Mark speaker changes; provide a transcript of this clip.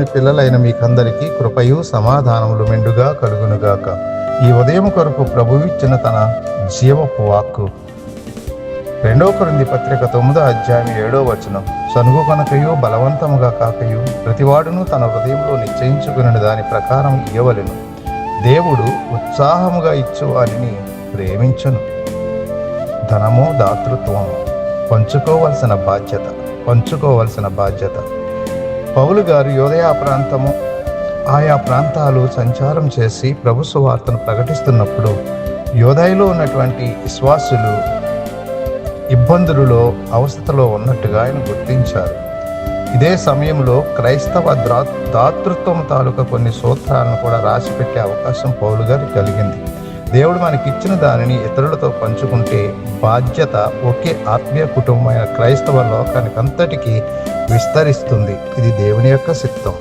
Speaker 1: దేవుని పిల్లలైన మీకందరికీ కృపయు సమాధానములు మెండుగా కలుగునుగాక. ఈ ఉదయం కొరకు ప్రభువిచ్చిన తన జీవపు వాక్కు 2 కొరింథీ పత్రిక 9వ అధ్యాయం 7వ వచనం. సనుగు కనుకయు బలవంతముగా కాకయు ప్రతివాడును తన హృదయంలో నిశ్చయించుకుని దాని ప్రకారం ఇయ్యవలెను. దేవుడు ఉత్సాహముగా ఇచ్చు వారిని ప్రేమించును. ధనము దాతృత్వము పంచుకోవలసిన బాధ్యత. పౌలు గారు యోదయ ప్రాంతము ఆయా ప్రాంతాలు సంచారం చేసి ప్రభు సువార్తను ప్రకటిస్తున్నప్పుడు యోదయలో ఉన్నటువంటి విశ్వాసులు ఇబ్బందులలో అవస్థలో ఉన్నట్టుగా ఆయన గుర్తించారు. ఇదే సమయంలో క్రైస్తవ దాతృత్వం తాలూకా కొన్ని సూత్రాలను కూడా రాసిపెట్టే అవకాశం పౌలు గారికి కలిగింది. దేవుడు మనకిచ్చిన దానిని ఇతరులతో పంచుకుంటే బాధ్యత ఒకే ఆత్మీయ కుటుంబమైన క్రైస్తవ లోకానికి అంతటికీ విస్తరిస్తుంది. ఇది దేవుని యొక్క చిత్తం.